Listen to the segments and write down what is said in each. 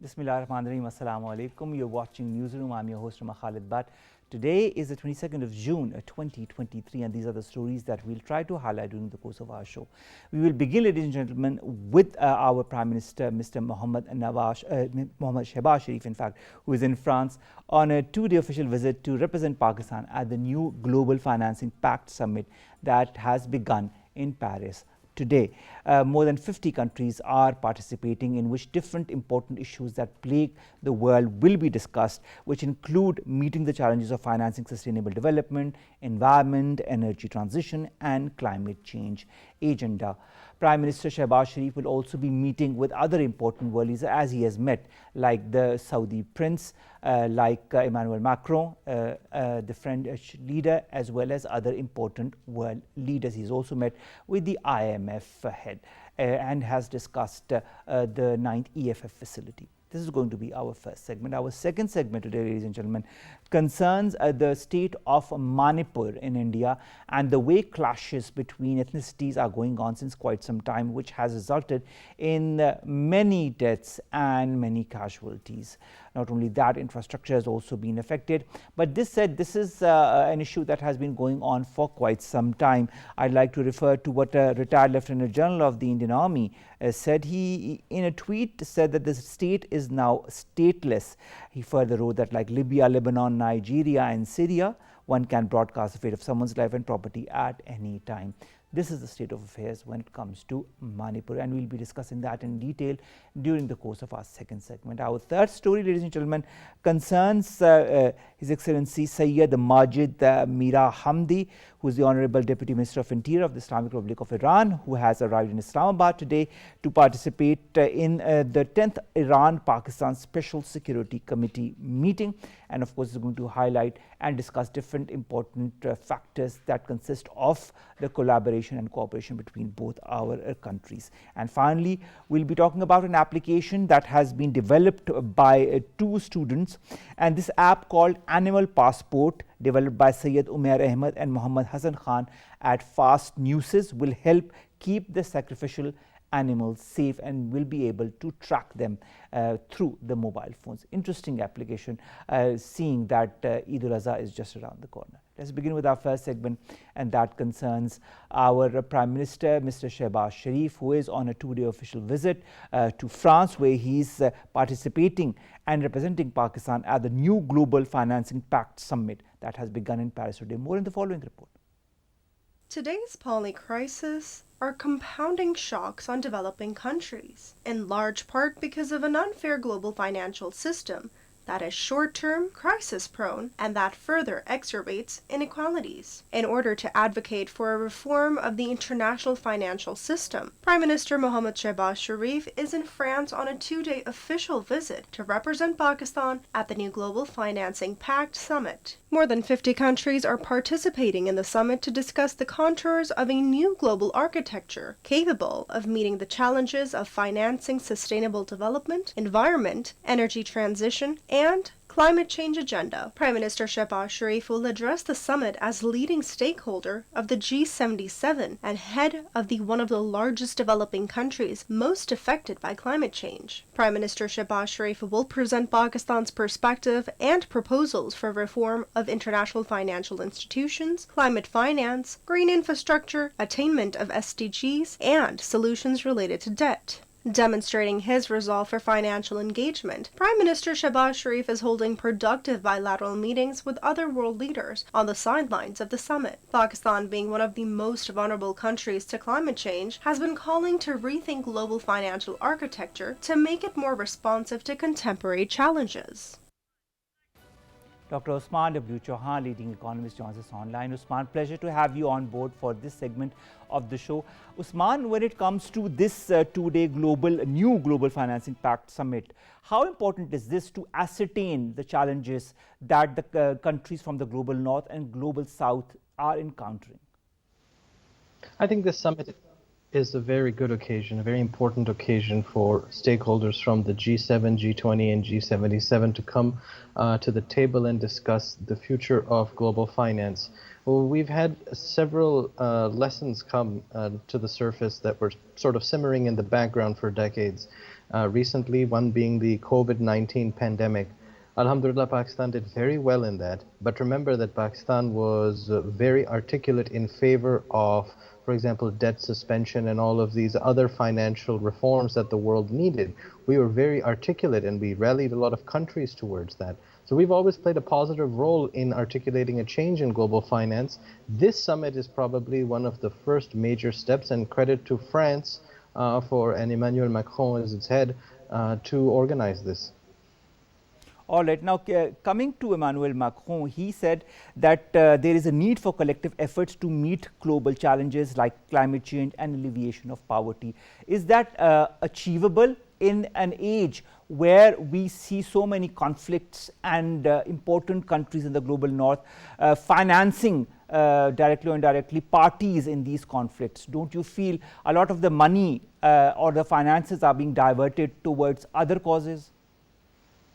Bismillahirrahmanirrahim. Assalamu alaikum. You're watching Newsroom. I'm your host, Khalid. But today is the 22nd of June, 2023, and these are the stories that we'll try to highlight during the course of our show. We will begin, ladies and gentlemen, with our Prime Minister, Mr. Mohammed Shehbaz Sharif, in fact, who is in France on a two-day official visit to represent Pakistan at the new Global Financing Pact Summit that has begun in Paris today. More than 50 countries are participating, in which different important issues that plague the world will be discussed, which include meeting the challenges of financing sustainable development, environment, energy transition and climate change agenda. Prime Minister Shehbaz Sharif will also be meeting with other important world leaders, as he has met, like the Saudi Prince, like Emmanuel Macron, the French leader, as well as other important world leaders. He's also met with the IMF head and has discussed the ninth EFF facility. This is going to be our first segment. Our second segment today, ladies and gentlemen, concerns the state of Manipur in India and the way clashes between ethnicities are going on since quite some time, which has resulted in many deaths and many casualties. Not only that, infrastructure has also been affected. But this said, this is an issue that has been going on for quite some time. I'd like to refer to what a retired Lieutenant General of the Indian Army said. He, in a tweet, said that the state is now stateless. He further wrote that, like Libya, Lebanon, Nigeria and Syria, one can broadcast the fate of someone's life and property at any time. This is the state of affairs when it comes to Manipur, and we'll be discussing that in detail during the course of our second segment. Our third story, ladies and gentlemen, concerns His Excellency Sayyid Majid Mira Hamdi, who is the Honorable Deputy Minister of Interior of the Islamic Republic of Iran, who has arrived in Islamabad today to participate in the 10th Iran-Pakistan Special Security Committee meeting, and of course is going to highlight and discuss different important factors that consist of the collaboration and cooperation between both our countries. And finally, we'll be talking about an application that has been developed by two students, and this app called Animal Passport, developed by Syed Umair Ahmed and Muhammad Hassan Khan at Fast Newses, will help keep the sacrificial animals safe and will be able to track them through the mobile phones. Interesting application, seeing that Eid al-Azha is just around the corner. Let's begin with our first segment, and that concerns our Prime Minister, Mr. Shehbaz Sharif, who is on a two-day official visit to France, where he's participating and representing Pakistan at the new Global Financing Pact Summit that has begun in Paris today. More in the following report. Today's poly crisis are compounding shocks on developing countries, in large part because of an unfair global financial system that is short-term, crisis-prone, and that further exacerbates inequalities. In order to advocate for a reform of the international financial system, Prime Minister Mohammed Shehbaz Sharif is in France on a two-day official visit to represent Pakistan at the new Global Financing Pact Summit. More than 50 countries are participating in the summit to discuss the contours of a new global architecture capable of meeting the challenges of financing sustainable development, environment, energy transition, and climate change agenda. Prime Minister Shehbaz Sharif will address the summit as leading stakeholder of the G77 and head of one of the largest developing countries most affected by climate change. Prime Minister Shehbaz Sharif will present Pakistan's perspective and proposals for reform of international financial institutions, climate finance, green infrastructure, attainment of SDGs, and solutions related to debt. Demonstrating his resolve for financial engagement, Prime Minister Shehbaz Sharif is holding productive bilateral meetings with other world leaders on the sidelines of the summit. Pakistan, being one of the most vulnerable countries to climate change, has been calling to rethink global financial architecture to make it more responsive to contemporary challenges. Dr. Usman W. Chohan, leading economist, joins us online. Usman, pleasure to have you on board for this segment of the show. Usman, when it comes to this two-day new Global Financing Pact Summit, how important is this to ascertain the challenges that the countries from the global north and global south are encountering? I think this summit is a very good occasion, a very important occasion for stakeholders from the G7, G20, and G77 to come to the table and discuss the future of global finance. Well, we've had several lessons come to the surface that were sort of simmering in the background for decades. Recently, one being the COVID-19 pandemic. Alhamdulillah, Pakistan did very well in that. But remember that Pakistan was very articulate in favor of, for example, debt suspension and all of these other financial reforms that the world needed. We were very articulate and we rallied a lot of countries towards that. So we've always played a positive role in articulating a change in global finance. This summit is probably one of the first major steps, and credit to France and Emmanuel Macron as its head to organize this. All right, now coming to Emmanuel Macron, he said that there is a need for collective efforts to meet global challenges like climate change and alleviation of poverty. Is that achievable in an age where we see so many conflicts and important countries in the global north financing directly or indirectly parties in these conflicts? Don't you feel a lot of the money or the finances are being diverted towards other causes?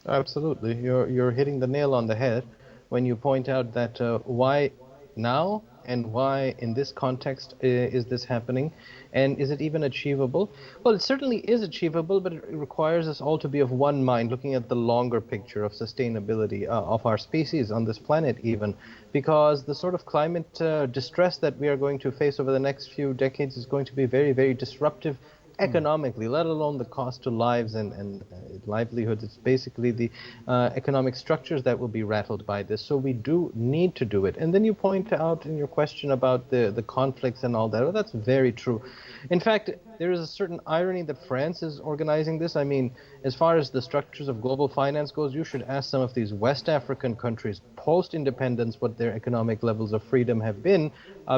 Absolutely. You're hitting the nail on the head when you point out that why now and why in this context is this happening, and is it even achievable? Well, it certainly is achievable, but it requires us all to be of one mind, looking at the longer picture of sustainability of our species on this planet even, because the sort of climate distress that we are going to face over the next few decades is going to be very, very disruptive economically, let alone the cost to lives and livelihoods. It's basically the economic structures that will be rattled by this. So we do need to do it. And then you point out in your question about the conflicts and all that. Well, that's very true. In fact, there is a certain irony that France is organizing this. I mean, as far as the structures of global finance goes, you should ask some of these West African countries post-independence what their economic levels of freedom have been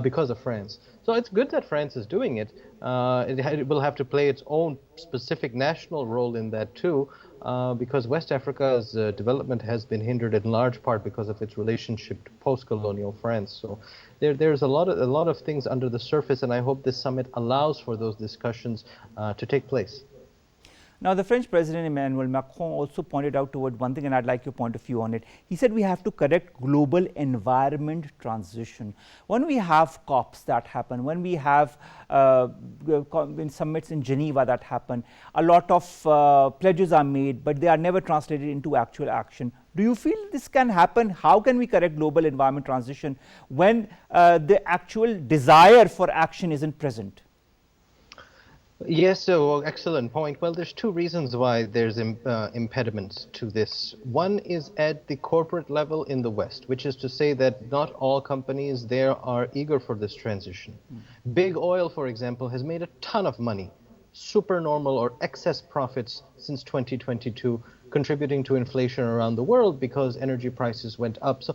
because of France. So it's good that France is doing it. It will have to play its own specific national role in that too, because West Africa's development has been hindered in large part because of its relationship to post-colonial France. So there's a lot of things under the surface, and I hope this summit allows for those discussions to take place. Now, the French President Emmanuel Macron also pointed out toward one thing, and I'd like your point of view on it. He said we have to correct global environment transition. When we have COPs that happen, when we have in summits in Geneva that happen, a lot of pledges are made, but they are never translated into actual action. Do you feel this can happen? How can we correct global environment transition when the actual desire for action isn't present? Yes, so excellent point. Well, there's two reasons why there's impediments to this. One is at the corporate level in the West, which is to say that not all companies there are eager for this transition. Big oil, for example, has made a ton of money, supernormal or excess profits since 2022, contributing to inflation around the world because energy prices went up. So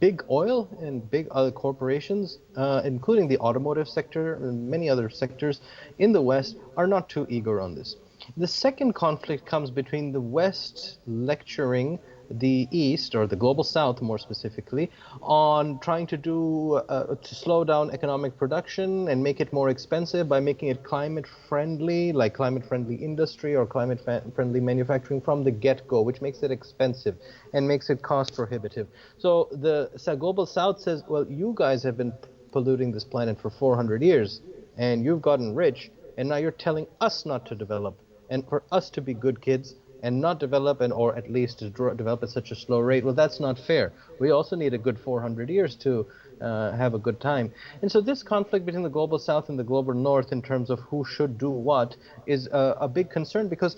big oil and big other corporations, including the automotive sector and many other sectors in the West, are not too eager on this. The second conflict comes between the West lecturing the East, or the Global South more specifically, on trying to slow down economic production and make it more expensive by making it climate friendly, like climate friendly industry or climate friendly manufacturing from the get-go, which makes it expensive and makes it cost prohibitive. So the Global South says, well, you guys have been polluting this planet for 400 years and you've gotten rich, and now you're telling us not to develop and for us to be good kids and not develop, or at least to develop at such a slow rate. Well, that's not fair. We also need a good 400 years to have a good time. And so this conflict between the Global South and the Global North in terms of who should do what is a big concern, because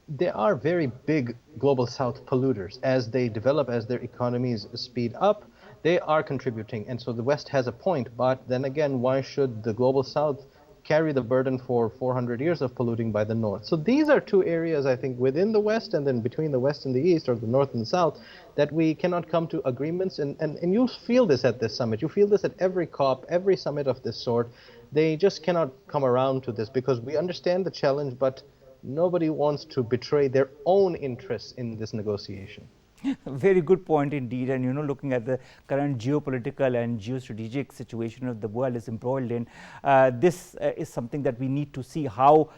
there are very big Global South polluters. As they develop, as their economies speed up, they are contributing. And so the West has a point. But then again, why should the Global South carry the burden for 400 years of polluting by the North? So these are two areas, I think, within the West and then between the West and the East, or the North and the South, that we cannot come to agreements. And you'll feel this at this summit. You feel this at every COP, every summit of this sort. They just cannot come around to this because we understand the challenge, but nobody wants to betray their own interests in this negotiation. Very good point indeed. And looking at the current geopolitical and geostrategic situation of the world is embroiled in, this is something that we need to see how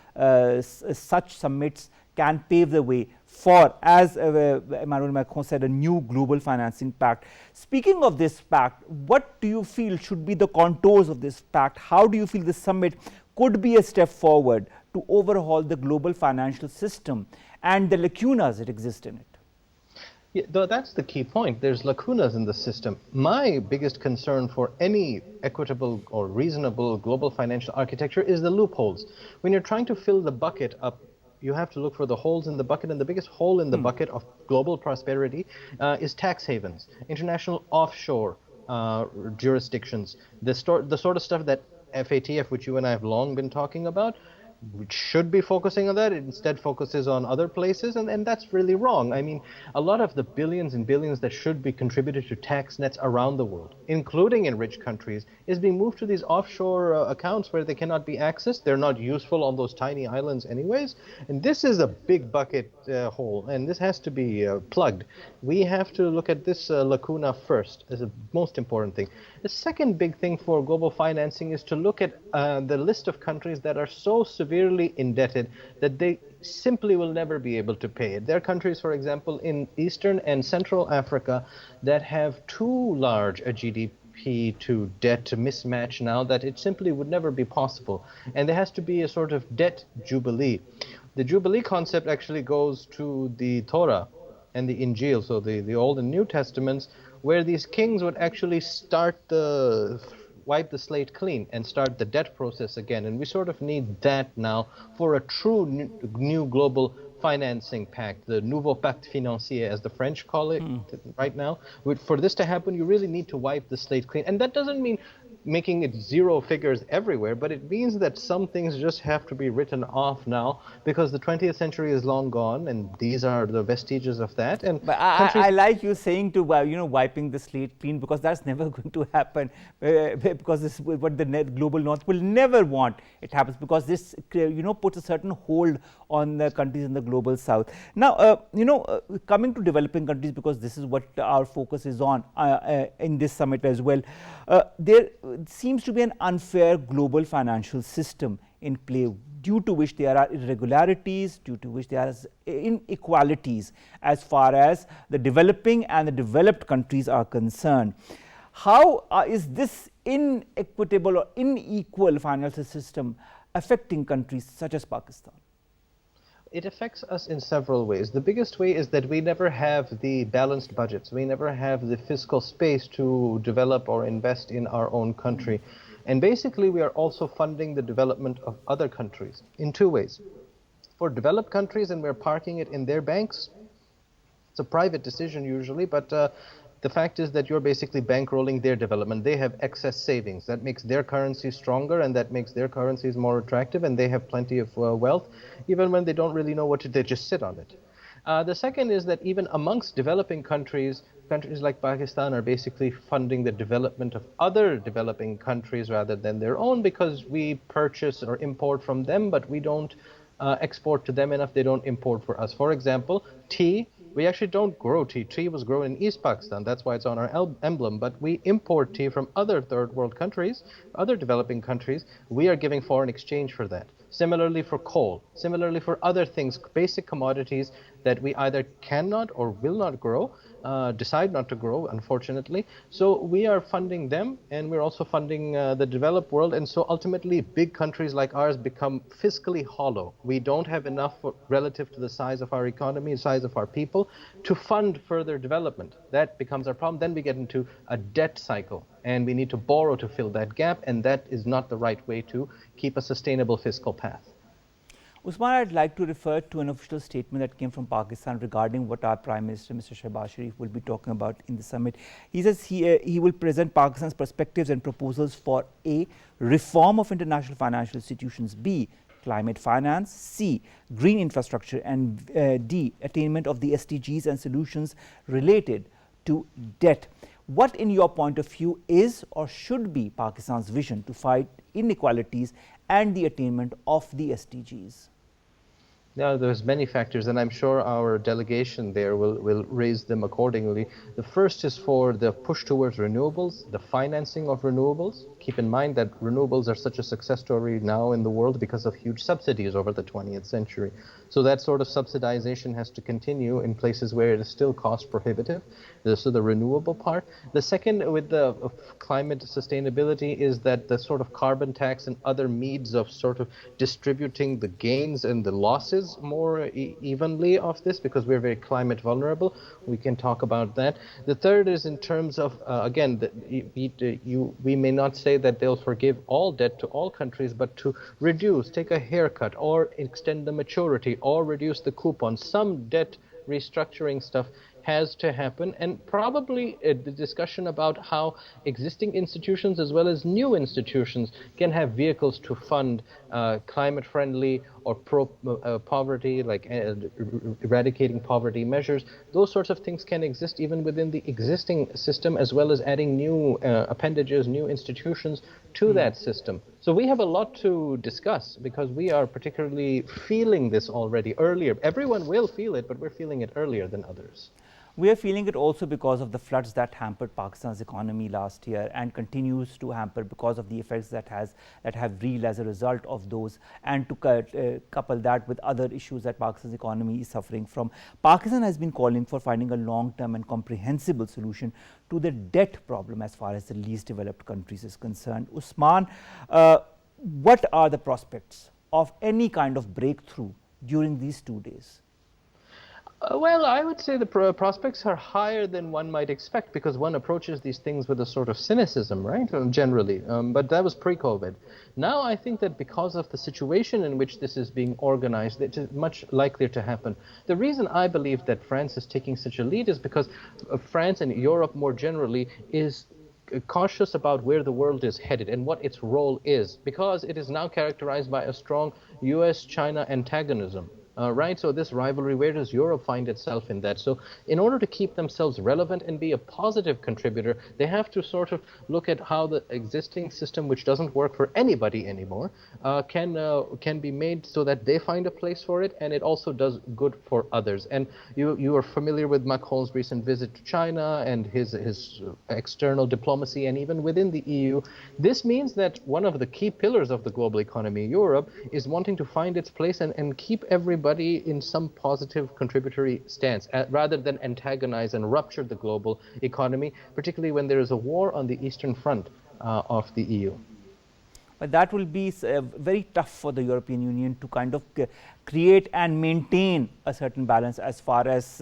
such summits can pave the way for, as Emmanuel Macron said, a new global financing pact. Speaking of this pact, what do you feel should be the contours of this pact? How do you feel the summit could be a step forward to overhaul the global financial system and the lacunas that exist in it? Yeah, though that's the key point. There's lacunas in the system. My biggest concern for any equitable or reasonable global financial architecture is the loopholes. When you're trying to fill the bucket up, you have to look for the holes in the bucket, and the biggest hole in the bucket of global prosperity is tax havens, international offshore jurisdictions, the sort of stuff that FATF, which you and I have long been talking about, which should be focusing on that, it instead focuses on other places, and that's really wrong. I mean, a lot of the billions and billions that should be contributed to tax nets around the world, including in rich countries, is being moved to these offshore accounts where they cannot be accessed. They're not useful on those tiny islands anyways, and this is a big bucket hole, and this has to be plugged. We have to look at this lacuna first as the most important thing. The second big thing for global financing is to look at the list of countries that are so severely indebted that they simply will never be able to pay it. There are countries, for example, in Eastern and Central Africa that have too large a GDP to debt mismatch now that it simply would never be possible. And there has to be a sort of debt jubilee. The jubilee concept actually goes to the Torah and the Injil, so the Old and New Testaments, where these kings would actually wipe the slate clean and start the debt process again. And we sort of need that now for a true new global financing pact, the nouveau pacte financier, as the French call it right now. For this to happen, you really need to wipe the slate clean. And that doesn't mean making it zero figures everywhere, but it means that some things just have to be written off now because the 20th century is long gone, and these are the vestiges of that. And but I like you saying to wiping the slate clean, because that's never going to happen, because this is what the global north will never want it happens, because this puts a certain hold on the countries in the global south. Now coming to developing countries, because this is what our focus is on in this summit as well, there seems to be an unfair global financial system in play, due to which there are irregularities, due to which there are inequalities as far as the developing and the developed countries are concerned. How is this inequitable or unequal financial system affecting countries such as Pakistan? It affects us in several ways. The biggest way is that we never have the balanced budgets. We never have the fiscal space to develop or invest in our own country. And basically, we are also funding the development of other countries in two ways. For developed countries, and we're parking it in their banks. It's a private decision usually, but the fact is that you're basically bankrolling their development. They have excess savings. That makes their currency stronger, and that makes their currencies more attractive, and they have plenty of wealth. Even when they don't really know what to do, they just sit on it. The second is that even amongst developing countries, countries like Pakistan are basically funding the development of other developing countries rather than their own, because we purchase or import from them, but we don't export to them enough. They don't import for us. For example, tea. We actually don't grow tea. Tea was grown in East Pakistan. That's why it's on our emblem. But we import tea from other third world countries, other developing countries. We are giving foreign exchange for that. Similarly for coal. Similarly for other things, basic commodities that we either cannot or will not grow, decide not to grow, unfortunately. So we are funding them, and we're also funding the developed world. And so ultimately, big countries like ours become fiscally hollow. We don't have enough relative to the size of our economy, the size of our people, to fund further development. That becomes our problem. Then we get into a debt cycle, and we need to borrow to fill that gap, and that is not the right way to keep a sustainable fiscal path. Usman, I'd like to refer to an official statement that came from Pakistan regarding what our Prime Minister, Mr. Shehbaz Sharif, will be talking about in the summit. He says he will present Pakistan's perspectives and proposals for A, reform of international financial institutions, B, climate finance, C, green infrastructure, and D, attainment of the SDGs and solutions related to debt. What, in your point of view, is or should be Pakistan's vision to fight inequalities and the attainment of the SDGs? Now, there's many factors, and I'm sure our delegation there will raise them accordingly. The first is for the push towards renewables, the financing of renewables. Keep in mind that renewables are such a success story now in the world because of huge subsidies over the 20th century. So that sort of subsidization has to continue in places where it is still cost prohibitive. So the renewable part. The second, with the climate sustainability, is that the sort of carbon tax and other means of sort of distributing the gains and the losses more evenly of this, because we're very climate vulnerable. We can talk about that. The third is in terms of, again, we may not say that they'll forgive all debt to all countries, but to reduce, take a haircut, or extend the maturity, or reduce the coupon. Some debt restructuring stuff has to happen, and probably the discussion about how existing institutions as well as new institutions can have vehicles to fund climate-friendly or poverty, like eradicating poverty measures. Those sorts of things can exist even within the existing system, as well as adding new appendages, new institutions to that system. So we have a lot to discuss, because we are particularly feeling this already earlier. Everyone will feel it, but we're feeling it earlier than others. We are feeling it also because of the floods that hampered Pakistan's economy last year and continues to hamper because of the effects that have reeled as a result of those, and to couple that with other issues that Pakistan's economy is suffering from. Pakistan has been calling for finding a long-term and comprehensible solution to the debt problem as far as the least developed countries is concerned. Usman, what are the prospects of any kind of breakthrough during these 2 days? Well, I would say the prospects are higher than one might expect, because one approaches these things with a sort of cynicism, right, generally. But that was pre-COVID. Now I think that because of the situation in which this is being organized, it is much likelier to happen. The reason I believe that France is taking such a lead is because France and Europe more generally is cautious about where the world is headed and what its role is, because it is now characterized by a strong US-China antagonism. Right, so this rivalry, where does Europe find itself in that? So in order to keep themselves relevant and be a positive contributor, they have to sort of look at how the existing system, which doesn't work for anybody anymore, can be made so that they find a place for it, and it also does good for others. And you are familiar with Macron's recent visit to China and his external diplomacy, and even within the EU. This means that one of the key pillars of the global economy, Europe, is wanting to find its place and keep everybody in some positive contributory stance, rather than antagonize and rupture the global economy, particularly when there is a war on the eastern front of the EU. But that will be very tough for the European Union to kind of create and maintain a certain balance as far as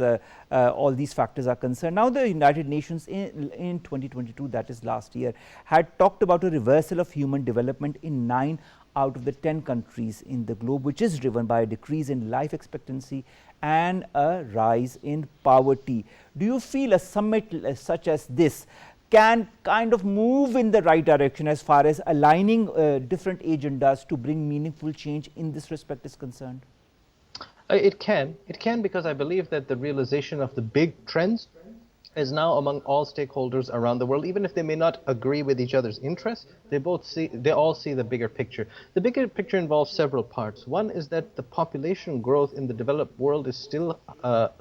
all these factors are concerned. Now, the United Nations in 2022, that is last year, had talked about a reversal of human development in 9 out of the 10 countries in the globe, which is driven by a decrease in life expectancy and a rise in poverty. Do you feel a summit such as this can kind of move in the right direction as far as aligning different agendas to bring meaningful change in this respect is concerned? It can, because I believe that the realization of the big trends is now among all stakeholders around the world. Even if they may not agree with each other's interests, they all see the bigger picture. The bigger picture involves several parts. One is that the population growth in the developed world is still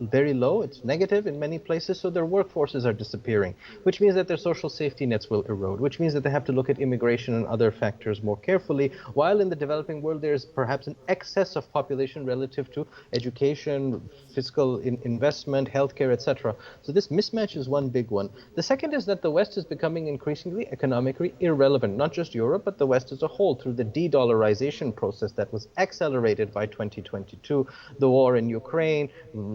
very low. It's negative in many places, so their workforces are disappearing, which means that their social safety nets will erode, which means that they have to look at immigration and other factors more carefully, while in the developing world there is perhaps an excess of population relative to education, fiscal investment, healthcare, etc. So this mismatch is one big one. The second is that the West is becoming increasingly economically irrelevant, not just Europe, but the West as a whole, through the de-dollarization process that was accelerated by 2022, the war in Ukraine,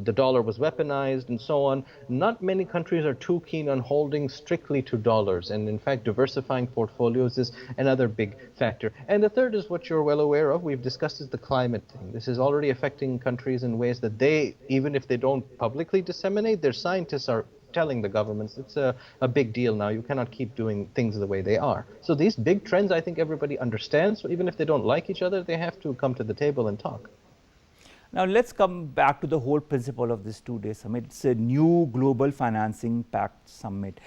the dollar was weaponized, and so on. Not many countries are too keen on holding strictly to dollars, and in fact diversifying portfolios is another big factor. And the third is what you're well aware of, we've discussed, is the climate thing. This is already affecting countries in ways that they, even if they don't publicly disseminate, their scientists are telling the governments it's a big deal now. You cannot keep doing things the way they are. So these big trends, I think everybody understands. So even if they don't like each other, they have to come to the table and talk. Now, let's come back to the whole principle of this 2-day summit. It's a new Global Financing Pact Summit.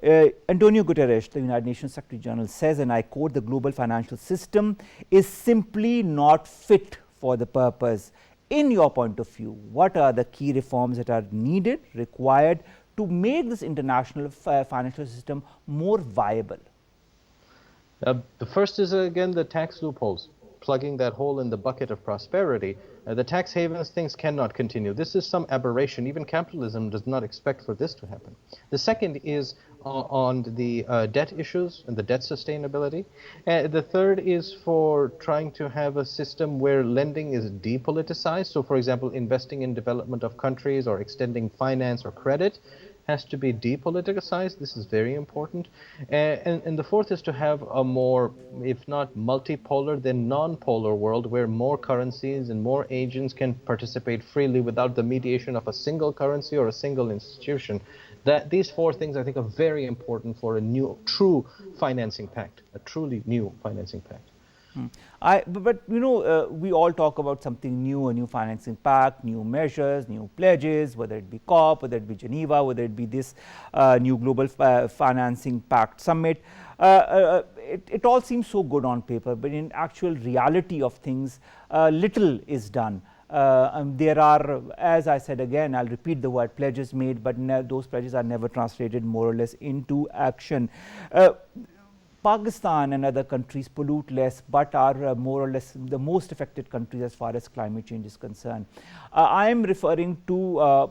Antonio Guterres, the United Nations Secretary General, says, and I quote, "The global financial system is simply not fit for the purpose. In your point of view, what are the key reforms that are needed, required to make this international financial system more viable? The first is, again, the tax loopholes, plugging that hole in the bucket of prosperity. The tax havens things cannot continue. This is some aberration. Even capitalism does not expect for this to happen. The second is on the debt issues and the debt sustainability. The third is for trying to have a system where lending is depoliticized. So, for example, investing in development of countries or extending finance or credit has to be depoliticized. This is very important. And the fourth is to have a more, if not multipolar, then non-polar world where more currencies and more agents can participate freely without the mediation of a single currency or a single institution. These four things, I think, are very important for a new, true financing pact, a truly new financing pact. But you know, we all talk about something new, a new financing pact, new measures, new pledges, whether it be COP, whether it be Geneva, whether it be this new Global Financing Pact Summit. It all seems so good on paper, but in actual reality of things, little is done. There are, as I said again, I'll repeat the word, pledges made, but those pledges are never translated more or less into action. Pakistan and other countries pollute less, but are more or less the most affected countries as far as climate change is concerned. I am referring to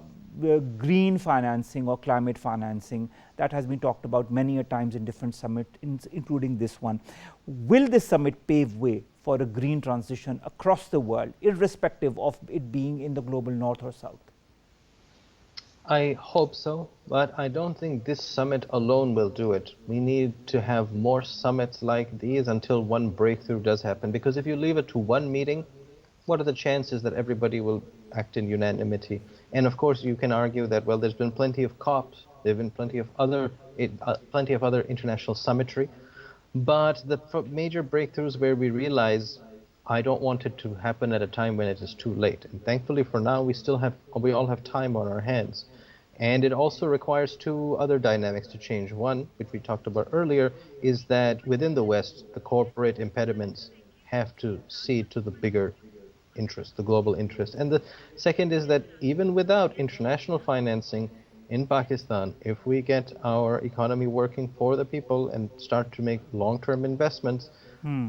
green financing or climate financing that has been talked about many a times in different summits, including this one. Will this summit pave way for a green transition across the world, irrespective of it being in the global north or south? I hope so, but I don't think this summit alone will do it. We need to have more summits like these until one breakthrough does happen. Because if you leave it to one meeting, what are the chances that everybody will act in unanimity? And of course, you can argue that, well, there's been plenty of COPs, there have been plenty of other international summitry, but the major breakthroughs where we realize I don't want it to happen at a time when it is too late. And thankfully for now, we all have time on our hands. And it also requires two other dynamics to change. One, which we talked about earlier, is that within the West, the corporate impediments have to cede to the bigger interest, the global interest. And the second is that even without international financing in Pakistan, if we get our economy working for the people and start to make long-term investments,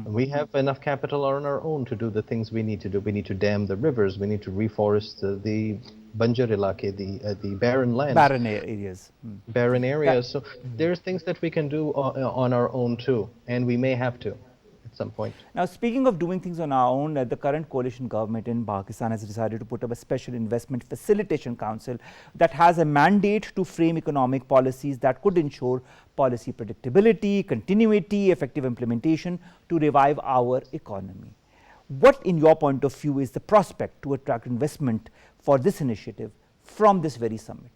we have enough capital on our own to do the things we need to do. We need to dam the rivers. We need to reforest the Banjar Ilake, the barren lands. Barren areas. Barren areas. So there's things that we can do on our own too, and we may have to at some point. Now, speaking of doing things on our own, the current coalition government in Pakistan has decided to put up a special investment facilitation council that has a mandate to frame economic policies that could ensure policy predictability, continuity, effective implementation to revive our economy. What, in your point of view, is the prospect to attract investment for this initiative from this very summit?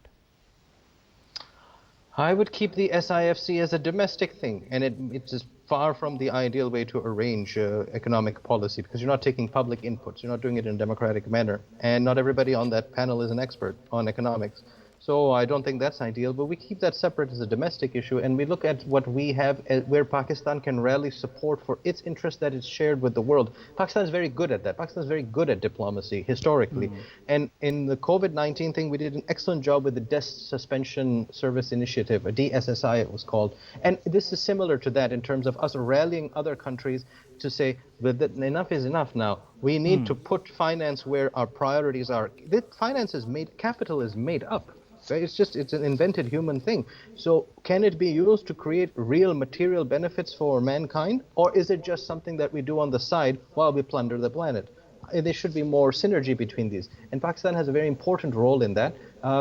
I would keep the SIFC as a domestic thing, and it's just far from the ideal way to arrange economic policy, because you're not taking public inputs, you're not doing it in a democratic manner, and not everybody on that panel is an expert on economics. So I don't think that's ideal, but we keep that separate as a domestic issue, and we look at what we have, where Pakistan can rally support for its interest that is shared with the world. Pakistan is very good at that. Pakistan is very good at diplomacy, historically. And in the COVID-19 thing, we did an excellent job with the Desk Suspension Service Initiative, a DSSI it was called. And this is similar to that in terms of us rallying other countries to say, enough is enough now. We need to put finance where our priorities are. Finance is made, capital is made up. It's an invented human thing. So can it be used to create real material benefits for mankind? Or is it just something that we do on the side while we plunder the planet? There should be more synergy between these. And Pakistan has a very important role in that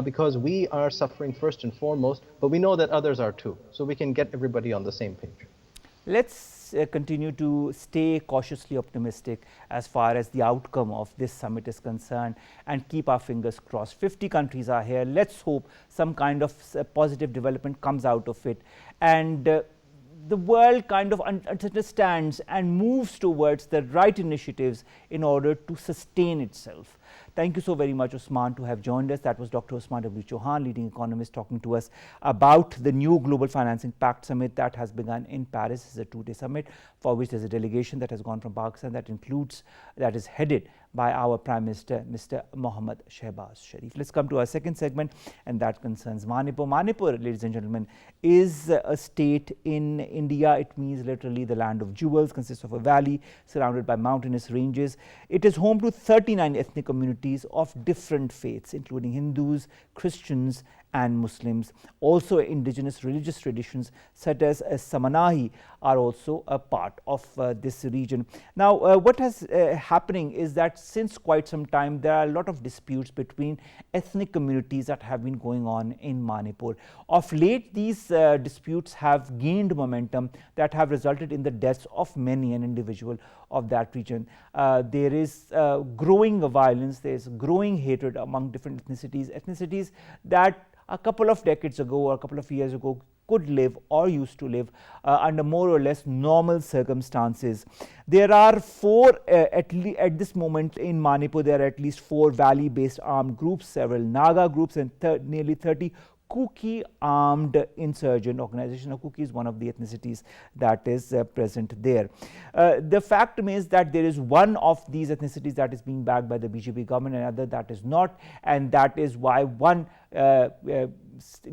because we are suffering first and foremost, but we know that others are too. So we can get everybody on the same page. Let's continue to stay cautiously optimistic as far as the outcome of this summit is concerned and keep our fingers crossed. 50 countries are here. Let's hope some kind of positive development comes out of it, and the world kind of understands and moves towards the right initiatives in order to sustain itself. Thank you so very much, Usman, to have joined us. That was Dr. Usman W. Chohan, leading economist, talking to us about the new Global Financing Pact Summit that has begun in Paris. It's a two-day summit for which there's a delegation that has gone from Pakistan that is headed by our Prime Minister, Mr. Mohammad Shehbaz Sharif. Let's come to our second segment, and that concerns Manipur. Manipur, ladies and gentlemen, is a state in India. It means literally the land of jewels, consists of a valley surrounded by mountainous ranges. It is home to 39 ethnic communities of different faiths, including Hindus, Christians, and Muslims. Also, indigenous religious traditions such as Samanahi are also a part of this region. Now, what has happening is that since quite some time there are a lot of disputes between ethnic communities that have been going on in Manipur. Of late, these disputes have gained momentum that have resulted in the deaths of many an individual of that region. There is growing violence, there is growing hatred among different ethnicities that a couple of decades ago or a couple of years ago could live or used to live under more or less normal circumstances. There are at this moment in Manipur, there are at least 4 valley-based armed groups, several Naga groups, and nearly 30 Kuki armed insurgent organization. Kuki is one of the ethnicities that is present there. The fact remains that there is one of these ethnicities that is being backed by the BJP government and another that is not, and that is why one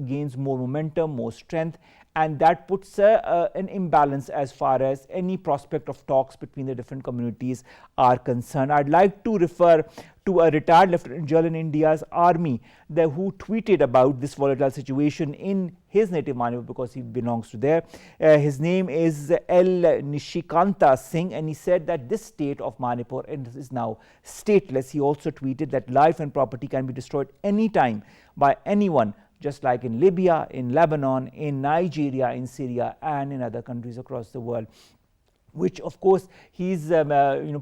gains more momentum, more strength, and that puts an imbalance as far as any prospect of talks between the different communities are concerned. I'd like to refer to a retired Lieutenant General in India's army who tweeted about this volatile situation in his native Manipur, because he belongs to there. His name is L. Nishikanta Singh, and he said that this state of Manipur is now stateless. He also tweeted that life and property can be destroyed anytime by anyone, just like in Libya, in Lebanon, in Nigeria, in Syria, and in other countries across the world, which of course he's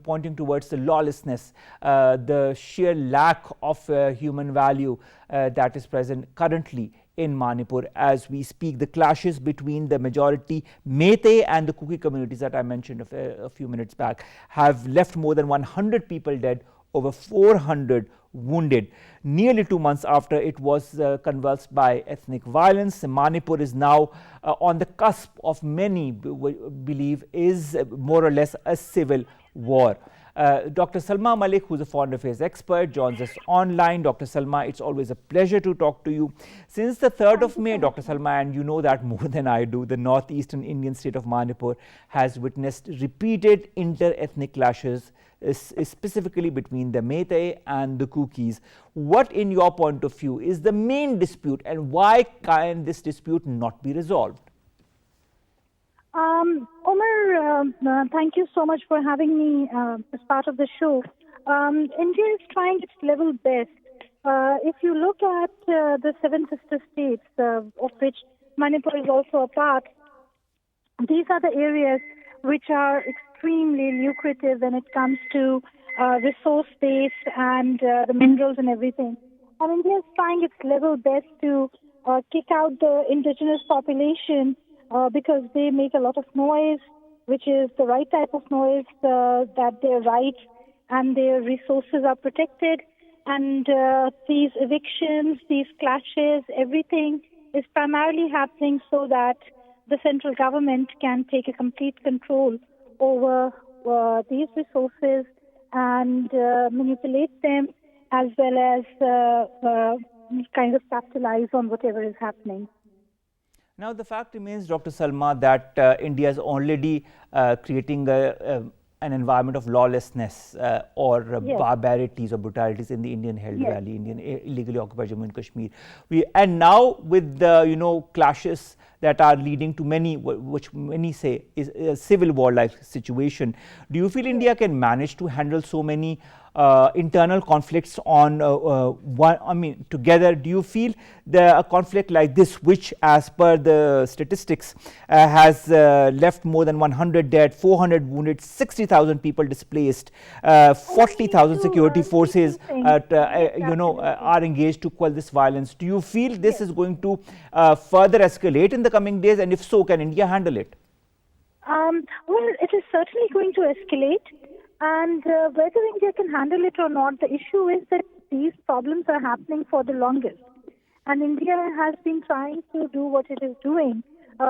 pointing towards the lawlessness, the sheer lack of human value that is present currently in Manipur as we speak. The clashes between the majority Meitei and the Kuki communities that I mentioned a few minutes back have left more than 100 people dead, over 400 wounded. Nearly 2 months after it was convulsed by ethnic violence, Manipur is now on the cusp of many believe is more or less a civil war. Dr. Salma Malik, who is a foreign affairs expert, joins us online. Dr. Salma, it's always a pleasure to talk to you. Since the 3rd of May, Dr. Salma, and you know that more than I do, the northeastern Indian state of Manipur has witnessed repeated inter-ethnic clashes, specifically between the Meitei and the Kukis. What, in your point of view, is the main dispute, and why can this dispute not be resolved? Omar, thank you so much for having me as part of the show. India is trying its level best. If you look at the 7 sister states, of which Manipur is also a part, these are the areas which are extremely lucrative when it comes to resource base and the minerals and everything. And India is trying its level best to kick out the indigenous population because they make a lot of noise, which is the right type of noise, that their rights and their resources are protected. And these evictions, these clashes, everything is primarily happening so that the central government can take a complete control over these resources and manipulate them, as well as kind of capitalize on whatever is happening. Now, the fact remains, Dr. Salma, that India is already creating an environment of lawlessness or Yes. barbarities or brutalities in the Indian held Yes. valley, Indian illegally occupied Jammu and Kashmir. And now with the clashes that are leading to many, which many say is a civil war-like situation, do you feel India can manage to handle so many internal conflicts on together? Do you feel a conflict like this, which as per the statistics has left more than 100 dead, 400 wounded, 60,000 people displaced, 40,000 security forces are engaged to quell this violence? Do you feel this is going to further escalate in the coming days, and if so, can India handle it? Well, it is certainly going to escalate. And whether India can handle it or not, the issue is that these problems are happening for the longest. And India has been trying to do what it is doing. There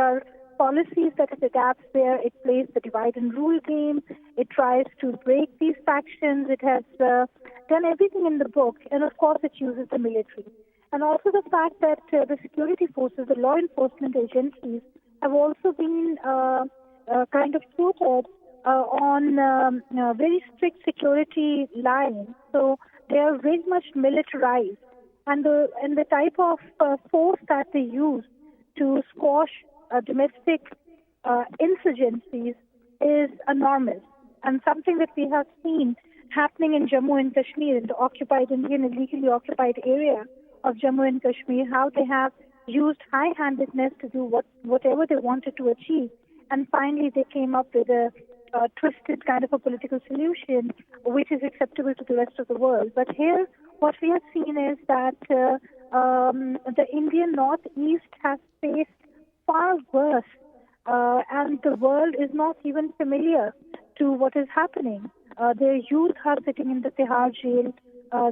are policies that it adapts where it plays the divide and rule game. It tries to break these factions. It has done everything in the book, and of course it uses the military. And also the fact that the security forces, the law enforcement agencies, have also been kind of tutored on very strict security lines. So they are very much militarized. And the type of force that they use to squash domestic insurgencies is enormous, and something that we have seen happening in Jammu and Kashmir, in the occupied Indian illegally occupied area of Jammu and Kashmir, how they have used high-handedness to do whatever they wanted to achieve, and finally they came up with a twisted kind of a political solution which is acceptable to the rest of the world. But here, what we have seen is that the Indian Northeast has faced far worse, and the world is not even familiar to what is happening. Their youth are sitting in the Tihar jail,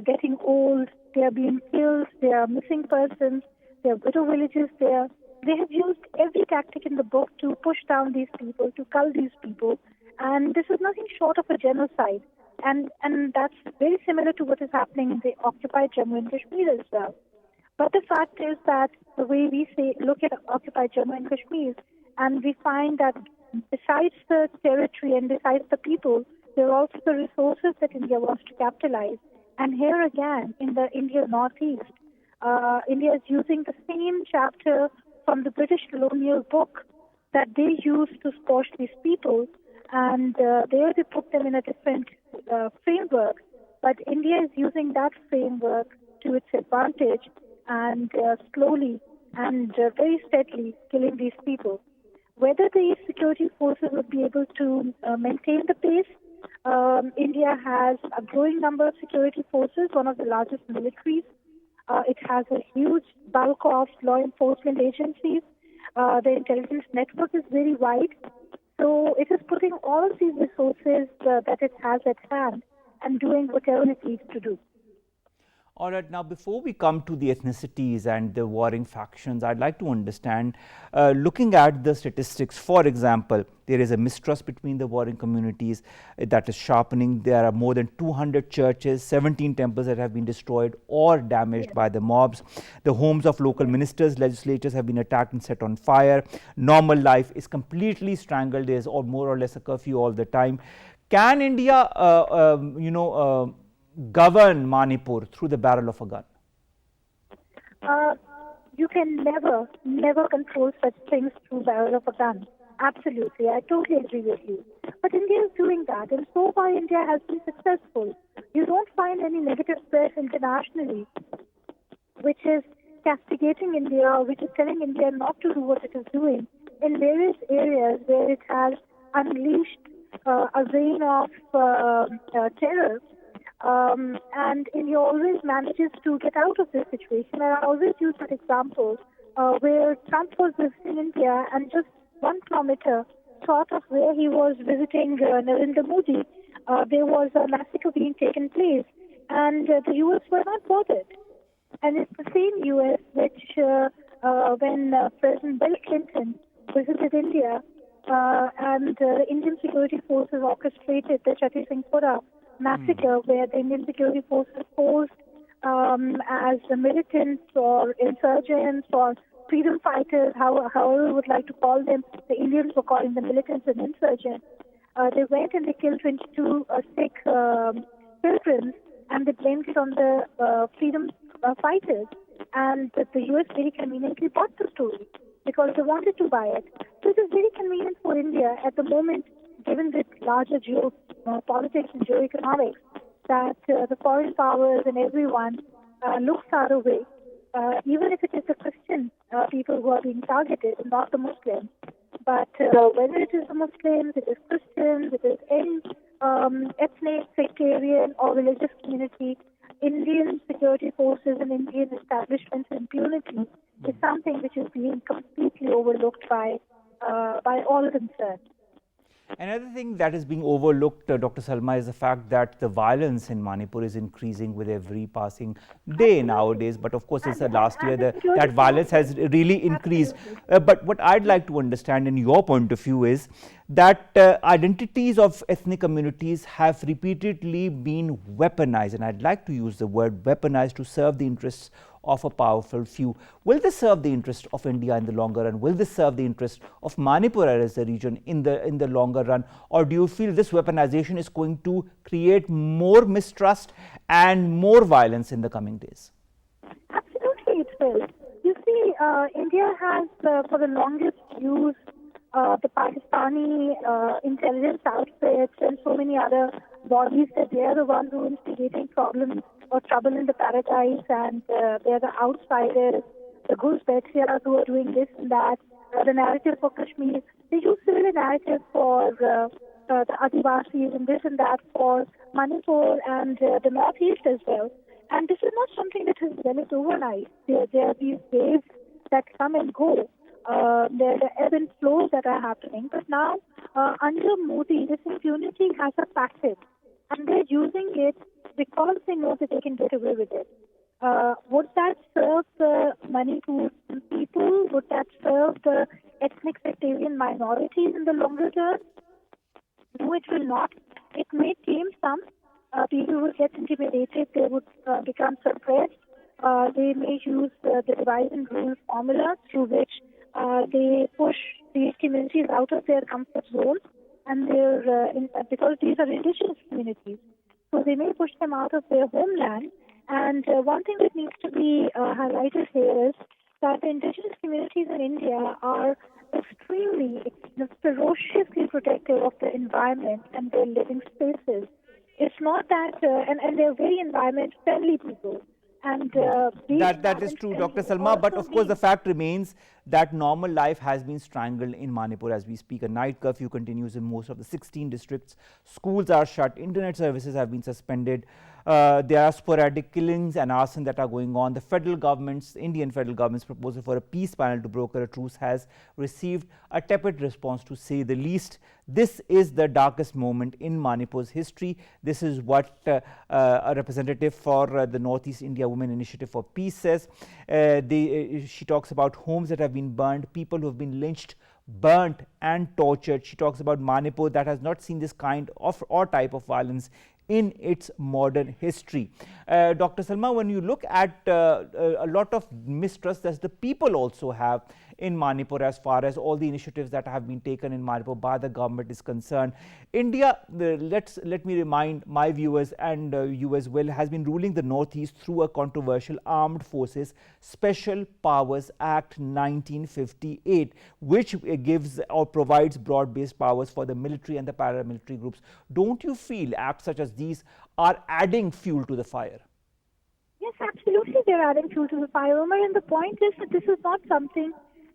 getting old, they are being killed, there are missing persons, there are widow villages there. They have used every tactic in the book to push down these people, to cull these people, and this is nothing short of a genocide. And that's very similar to what is happening in the occupied Jammu and Kashmir as well. But the fact is that the way we look at occupied Jammu and Kashmir, and we find that besides the territory and besides the people, there are also the resources that India wants to capitalize. And here again, in the India Northeast, India is using the same chapter from the British colonial book that they used to squash these people, and there they put them in a different framework. But India is using that framework to its advantage, and slowly and very steadily killing these people. Whether the security forces would be able to maintain the pace, India has a growing number of security forces, one of the largest militaries. It has a huge bulk of law enforcement agencies. The intelligence network is very wide. So it is putting all of these resources that it has at hand and doing whatever it needs to do. All right, now before we come to the ethnicities and the warring factions, I'd like to understand, looking at the statistics, for example, there is a mistrust between the warring communities that is sharpening. There are more than 200 churches, 17 temples that have been destroyed or damaged by the mobs. The homes of local ministers, legislators have been attacked and set on fire. Normal life is completely strangled. There's more or less a curfew all the time. Can India, govern Manipur through the barrel of a gun? You can never control such things through the barrel of a gun. Absolutely, I totally agree with you. But India is doing that, and so far India has been successful. You don't find any negative press internationally which is castigating India, which is telling India not to do what it is doing in various areas where it has unleashed a reign of terror. And India always manages to get out of this situation. And I always use that example where Trump was visiting India, and just 1 kilometer short of where he was visiting Narendra Modi, there was a massacre being taken place, and the U.S. were not bothered. And it's the same U.S. which, when President Bill Clinton visited India, and the Indian security forces orchestrated the Chatti Singpura massacre, where the Indian security forces posed as the militants or insurgents or freedom fighters, however you would like to call them. The Indians were calling them militants and insurgents. They went and they killed 22 Sikh pilgrims, and they blamed it on the freedom fighters. And the US very conveniently bought the story because they wanted to buy it. So it is very convenient for India at the moment, given this larger geopolitics and geoeconomics, that the foreign powers and everyone looks our way, even if it is the Christian people who are being targeted and not the Muslims. But whether it is the Muslims, it is Christians, it is any ethnic, sectarian or religious community, Indian security forces and Indian establishments' impunity is something which is being completely overlooked by all concerned. Another thing that is being overlooked, Dr. Salma, is the fact that the violence in Manipur is increasing with every passing day nowadays. But of course, it's the last year that violence has really increased. But what I'd like to understand in your point of view is that identities of ethnic communities have repeatedly been weaponized, and I'd like to use the word weaponized to serve the interests of a powerful few. Will this serve the interest of India in the longer run? Will this serve the interest of Manipur as a region in the longer run? Or do you feel this weaponization is going to create more mistrust and more violence in the coming days? Absolutely, it will. You see, India has for the longest used the Pakistani intelligence outfits and so many other bodies that they are the ones who are instigating problems or trouble in the paradise, and they're the outsiders, the Ghusbetias who are doing this and that, the narrative for Kashmir. They use similar narrative for the Adivasis and this and that for Manipur and the Northeast as well. And this is not something that has developed overnight. There are these waves that come and go. There are the ebb and flows that are happening. But now, under Modi, this impunity has a pattern. And they're using it because they know that they can get away with it. Would that serve the Manipur people? Would that serve the ethnic sectarian minorities in the longer term? No, it will not. It may tame some. People will get intimidated. They would become suppressed. They may use the divide and rule formula through which they push these communities out of their comfort zone, and because these are indigenous communities, so they may push them out of their homeland. And one thing that needs to be highlighted here is that the indigenous communities in India are extremely, ferociously protective of the environment and their living spaces. It's not that, and they're very environment-friendly people. And that is true, Dr. Salma, but of course the fact remains that normal life has been strangled in Manipur as we speak. A night curfew continues in most of the 16 districts. Schools are shut, internet services have been suspended. There are sporadic killings and arson that are going on. The Indian federal government's proposal for a peace panel to broker a truce has received a tepid response, to say the least. This is the darkest moment in Manipur's history. This is what a representative for the Northeast India Women Initiative for Peace says. She talks about homes that have been burned, people who have been lynched, burnt and tortured. She talks about Manipur that has not seen this kind of or type of violence in its modern history. Dr. Salma, when you look at a lot of mistrust that the people also have in Manipur as far as all the initiatives that have been taken in Manipur by the government is concerned, India, let me remind my viewers and you as well, has been ruling the Northeast through a controversial Armed Forces Special Powers Act 1958, which gives or provides broad-based powers for the military and the paramilitary groups. Don't you feel acts such as these are adding fuel to the fire? Yes, absolutely, they're adding fuel to the fire, Omar. And the point is that this is not something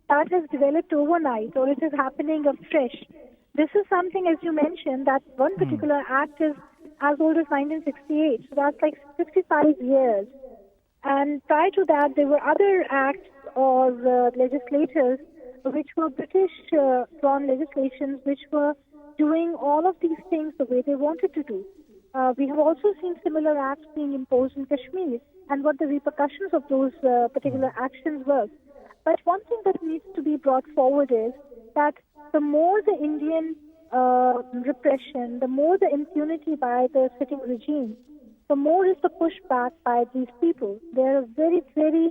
that has developed overnight or it is happening afresh. This is something, as you mentioned, that one particular act is as old as 1968. So that's like 55 years. And prior to that, there were other acts or legislators which were British-drawn legislations which were doing all of these things the way they wanted to do. We have also seen similar acts being imposed in Kashmir and what the repercussions of those particular actions were. But one thing that needs to be brought forward is that the more the Indian repression, the more the impunity by the sitting regime, the more is the pushback by these people. They are very, very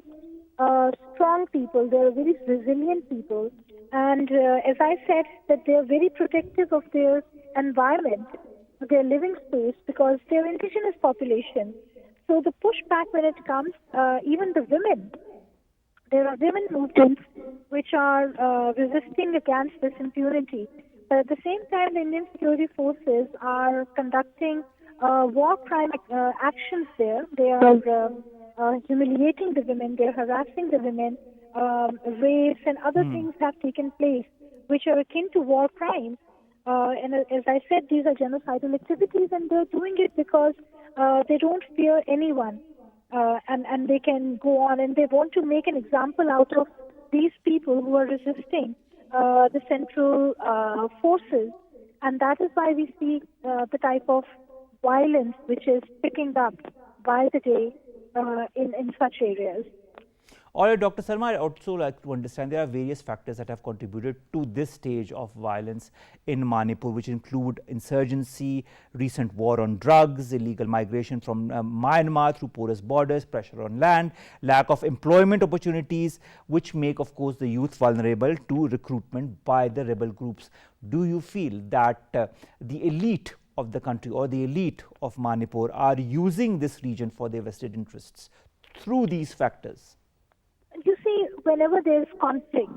strong people. They are very resilient people. And as I said, that they are very protective of their environment, their living space, because they are indigenous population. So the pushback when it comes, even the women, there are women movements which are resisting against this impunity. But at the same time, the Indian security forces are conducting war crime actions there. They are humiliating the women, they are harassing the women, rapes and other things have taken place which are akin to war crimes. And as I said, these are genocidal activities, and they're doing it because they don't fear anyone. And they can go on, and they want to make an example out of these people who are resisting the central forces. And that is why we see the type of violence which is picking up by the day in such areas. All right, Dr. Salma, I'd also like to understand there are various factors that have contributed to this stage of violence in Manipur, which include insurgency, recent war on drugs, illegal migration from Myanmar through porous borders, pressure on land, lack of employment opportunities, which make, of course, the youth vulnerable to recruitment by the rebel groups. Do you feel that the elite of the country or the elite of Manipur are using this region for their vested interests through these factors? You see, whenever there is conflict,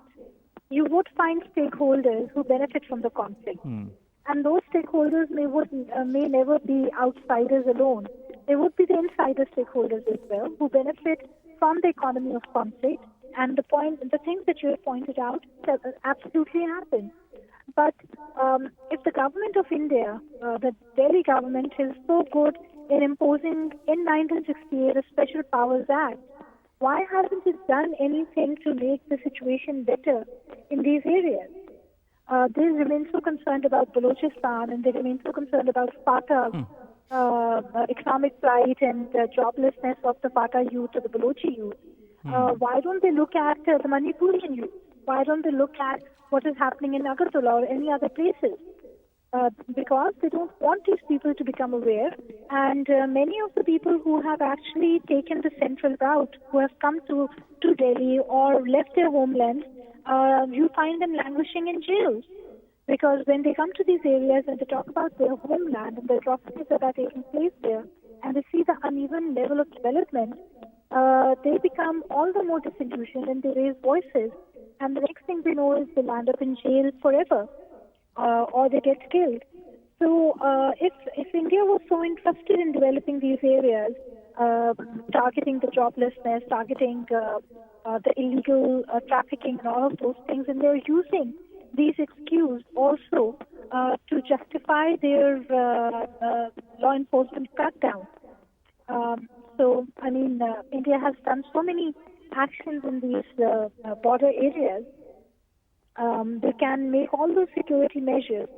you would find stakeholders who benefit from the conflict. And those stakeholders may never be outsiders alone. There would be the insider stakeholders as well who benefit from the economy of conflict. And the things that you have pointed out absolutely happen. But if the government of India, the Delhi government, is so good in imposing in 1968 a Special Powers Act, why hasn't it done anything to make the situation better in these areas? They remain so concerned about Balochistan, and they remain so concerned about FATA, economic plight and joblessness of the FATA youth or the Balochi youth. Why don't they look at the Manipurian youth? Why don't they look at what is happening in Agartala or any other places? Because they don't want these people to become aware. And many of the people who have actually taken the central route, who have come to Delhi or left their homeland, you find them languishing in jails. Because when they come to these areas and they talk about their homeland and the atrocities that are taking place there, and they see the uneven level of development, they become all the more disillusioned and they raise voices. And the next thing they know is they land up in jail forever. Or they get killed. So if India was so interested in developing these areas, targeting the joblessness, targeting the illegal trafficking and all of those things, and they're using these excuses also to justify their law enforcement crackdown. So, I mean, India has done so many actions in these border areas. They can make all those security measures.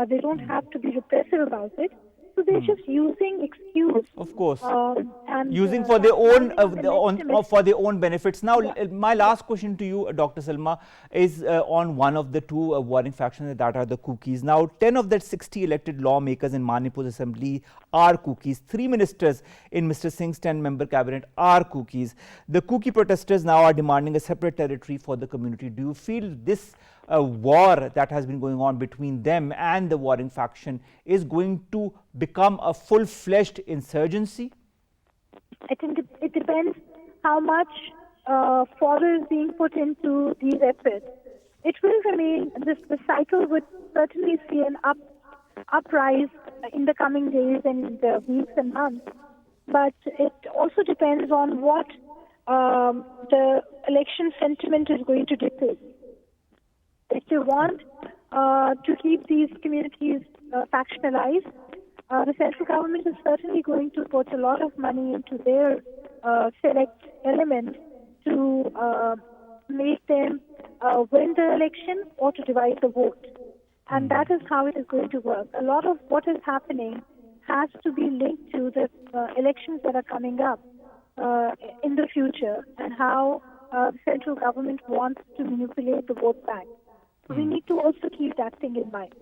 They don't have to be repressive about it. So they're just using excuse. Of course, and using for their own for their own benefits. Now, my last question to you, Dr. Salma, is on one of the two warring factions, that are the cookies. Now, 10 of the 60 elected lawmakers in Manipur's assembly are cookies. 3 ministers in Mr. Singh's 10-member cabinet are cookies. The cookie protesters now are demanding a separate territory for the community. Do you feel this war that has been going on between them and the warring faction is going to become a full-fledged insurgency? I think it depends how much fodder is being put into these efforts. It will remain, the cycle would certainly see an uprise in the coming days and weeks and months. But it also depends on what the election sentiment is going to dictate. If they want to keep these communities factionalized, the central government is certainly going to put a lot of money into their select element to make them win the election or to divide the vote. And that is how it is going to work. A lot of what is happening has to be linked to the elections that are coming up in the future and how the central government wants to manipulate the vote bank. So we need to also keep that thing in mind.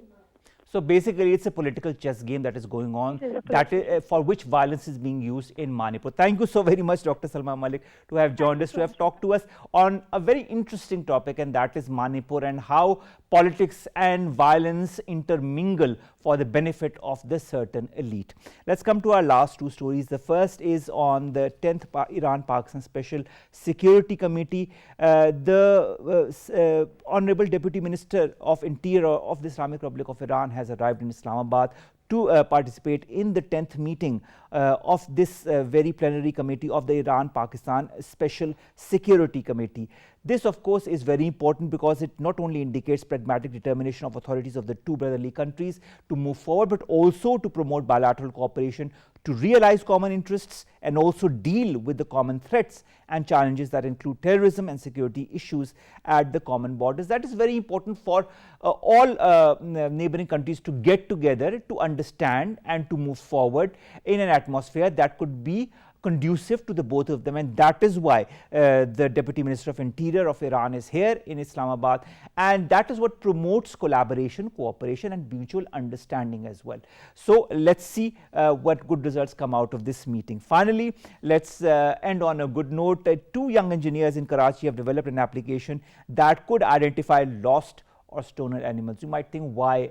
So basically, it's a political chess game that is going on, that is, for which violence is being used in Manipur. Thank you so very much, Dr. Salma Malik, to have joined us, to have talked to us on a very interesting topic, and that is Manipur and how politics and violence intermingle for the benefit of the certain elite. Let's come to our last two stories. The first is on the 10th Iran-Pakistan Special Security Committee. The Honorable Deputy Minister of Interior of the Islamic Republic of Iran has arrived in Islamabad to participate in the 10th meeting of this very plenary committee of the Iran-Pakistan Special Security Committee. This, of course, is very important because it not only indicates pragmatic determination of authorities of the two brotherly countries to move forward, but also to promote bilateral cooperation, to realize common interests and also deal with the common threats and challenges that include terrorism and security issues at the common borders. That is very important for all neighboring countries to get together, to understand and to move forward in an atmosphere that could be conducive to the both of them, and that is why the Deputy Minister of Interior of Iran is here in Islamabad, and that is what promotes collaboration, cooperation and mutual understanding as well. So let's see what good results come out of this meeting. Finally, let's end on a good note. Two young engineers in Karachi have developed an application that could identify lost or stolen animals. You might think, why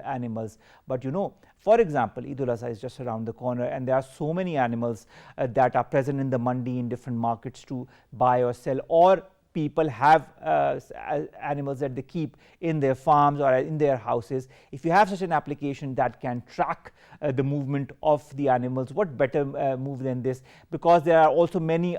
animals? But you know, for example, Eid al-Azha is just around the corner, and there are so many animals that are present in the mandi in different markets to buy or sell, or people have animals that they keep in their farms or in their houses. If you have such an application that can track the movement of the animals, what better move than this? Because there are also many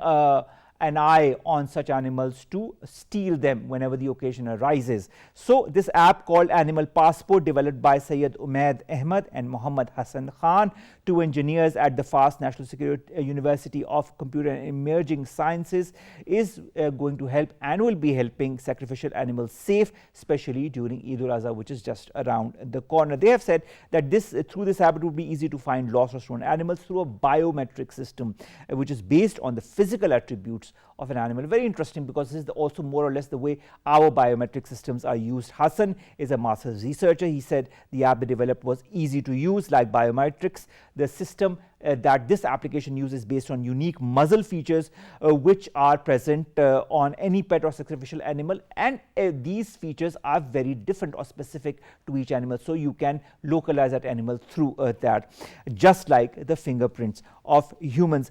an eye on such animals to steal them whenever the occasion arises. So this app called Animal Passport, developed by Syed Umaid Ahmed and Muhammad Hassan Khan, two engineers at the FAST National Security University of Computer and Emerging Sciences, is going to help and will be helping sacrificial animals safe, especially during Eid al-Azha, which is just around the corner. They have said that through this app it would be easy to find lost or stolen animals through a biometric system, which is based on the physical attributes of an animal. Very interesting, because this is also more or less the way our biometric systems are used. Hassan is a master's researcher. He said the app they developed was easy to use like biometrics. The system that this application uses based on unique muzzle features which are present on any pet or sacrificial animal, and these features are very different or specific to each animal, so you can localize that animal through that, just like the fingerprints of humans.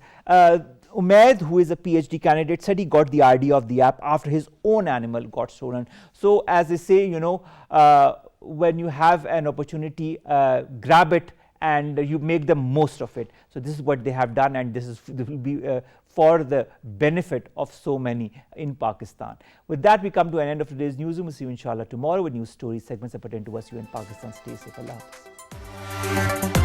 Umaid, who is a PhD candidate, said he got the idea of the app after his own animal got stolen. So as they say, you know, when you have an opportunity, grab it and you make the most of it. So this is what they have done, and this will be for the benefit of so many in Pakistan. With that, we come to an end of today's newsroom. We'll see you inshallah tomorrow with news stories, segments that pertain to us here in Pakistan. Stay safe. Allah Hafiz.